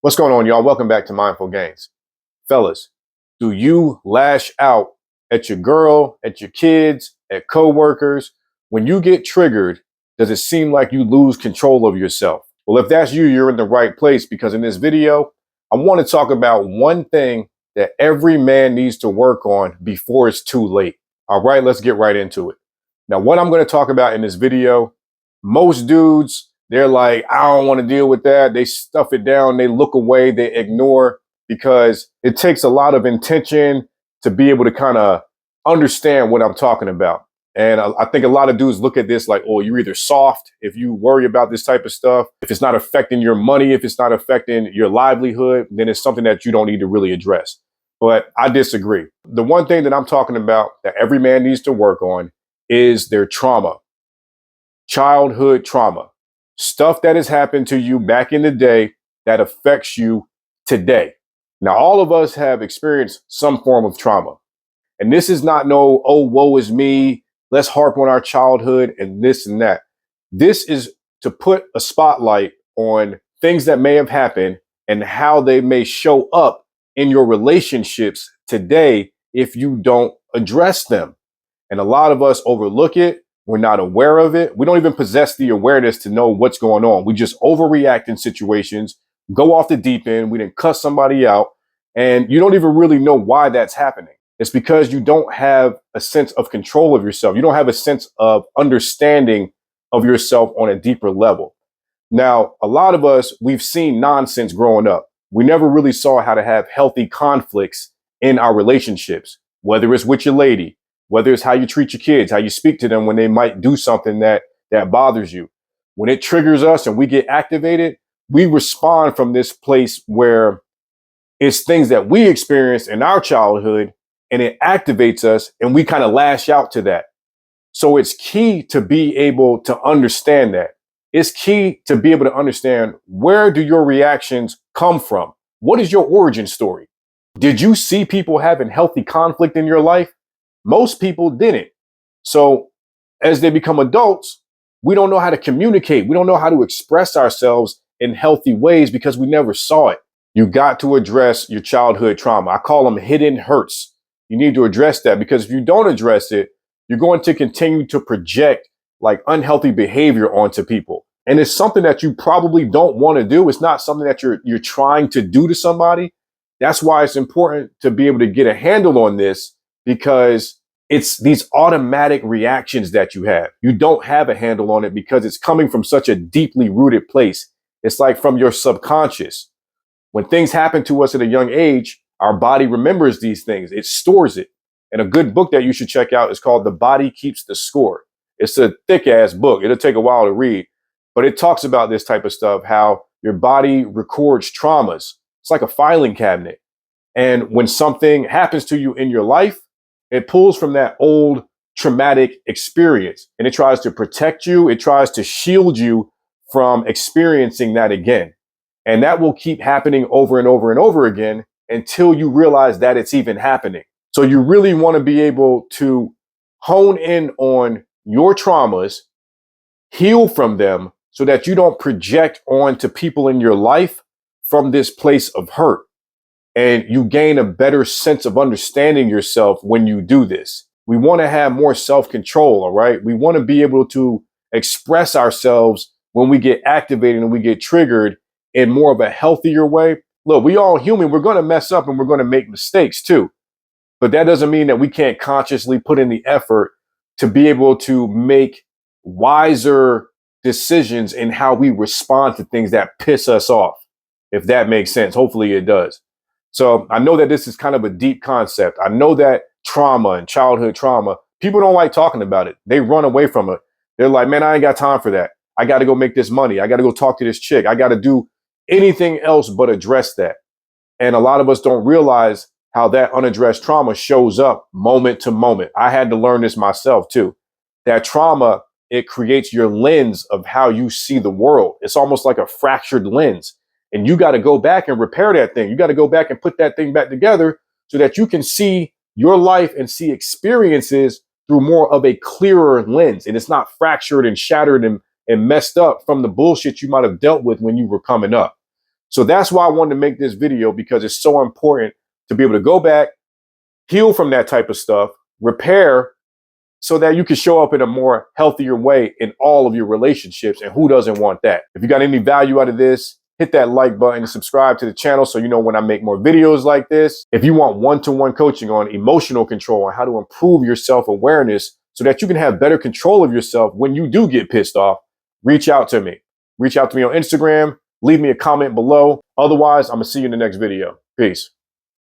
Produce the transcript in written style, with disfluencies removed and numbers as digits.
What's going on, y'all? Welcome back to Mindful Gains. Fellas, do you lash out at your girl, at your kids, at coworkers? When you get triggered, does it seem like you lose control of yourself? Well, if that's you, you're in the right place because in this video, I want to talk about one thing that every man needs to work on before it's too late. All right, let's get right into it. Now, what I'm going to talk about in this video, most dudes, they're like, I don't want to deal with that. They stuff it down. They look away. They ignore because it takes a lot of intention to be able to kind of understand what I'm talking about. And I think a lot of dudes look at this like, oh, you're either soft if you worry about this type of stuff. If it's not affecting your money, if it's not affecting your livelihood, then it's something that you don't need to really address. But I disagree. The one thing that I'm talking about that every man needs to work on is their trauma, childhood trauma. Stuff that has happened to you back in the day that affects you today. Now, all of us have experienced some form of trauma. And this is not no, oh, woe is me. Let's harp on our childhood and this and that. This is to put a spotlight on things that may have happened and how they may show up in your relationships today if you don't address them. And a lot of us overlook it. We're not aware of it. We don't even possess the awareness to know what's going on. We just overreact in situations, go off the deep end. We didn't cuss somebody out, and you don't even really know why that's happening. It's because you don't have a sense of control of yourself. You don't have a sense of understanding of yourself on a deeper level. Now, a lot of us, we've seen nonsense growing up. We never really saw how to have healthy conflicts in our relationships, whether it's with your lady, whether it's how you treat your kids, how you speak to them when they might do something that bothers you. When it triggers us and we get activated, we respond from this place where it's things that we experienced in our childhood and it activates us and we kind of lash out to that. So it's key to be able to understand that. It's key to be able to understand, where do your reactions come from? What is your origin story? Did you see people having healthy conflict in your life? Most people didn't. So as they become adults, we don't know how to communicate. We don't know how to express ourselves in healthy ways because we never saw it. You got to address your childhood trauma. I call them hidden hurts. You need to address that, because if you don't address it, you're going to continue to project like unhealthy behavior onto people. And it's something that you probably don't want to do. It's not something that you're trying to do to somebody. That's why it's important to be able to get a handle on this, because it's these automatic reactions that you have. You don't have a handle on it because it's coming from such a deeply rooted place. It's like from your subconscious. When things happen to us at a young age, our body remembers these things. It stores it. And a good book that you should check out is called The Body Keeps the Score. It's a thick ass book. It'll take a while to read, but it talks about this type of stuff, how your body records traumas. It's like a filing cabinet. And when something happens to you in your life, it pulls from that old traumatic experience and it tries to protect you. It tries to shield you from experiencing that again. And that will keep happening over and over and over again until you realize that it's even happening. So you really want to be able to hone in on your traumas, heal from them so that you don't project onto people in your life from this place of hurt. And you gain a better sense of understanding yourself when you do this. We want to have more self-control, all right? We want to be able to express ourselves when we get activated and we get triggered in more of a healthier way. Look, we all human. We're going to mess up and we're going to make mistakes too. But that doesn't mean that we can't consciously put in the effort to be able to make wiser decisions in how we respond to things that piss us off, if that makes sense. Hopefully it does. So I know that this is kind of a deep concept. I know that trauma and childhood trauma, people don't like talking about it. They run away from it. They're like, man, I ain't got time for that. I got to go make this money. I got to go talk to this chick. I got to do anything else but address that. And a lot of us don't realize how that unaddressed trauma shows up moment to moment. I had to learn this myself too. That trauma, it creates your lens of how you see the world. It's almost like a fractured lens. And you got to go back and repair that thing. You got to go back and put that thing back together so that you can see your life and see experiences through more of a clearer lens. And it's not fractured and shattered and messed up from the bullshit you might have dealt with when you were coming up. So that's why I wanted to make this video, because it's so important to be able to go back, heal from that type of stuff, repair, so that you can show up in a more healthier way in all of your relationships. And who doesn't want that? If you got any value out of this, hit that like button and subscribe to the channel so you know when I make more videos like this. If you want one-to-one coaching on emotional control and how to improve your self-awareness so that you can have better control of yourself when you do get pissed off, reach out to me. Reach out to me on Instagram. Leave me a comment below. Otherwise, I'm going to see you in the next video. Peace.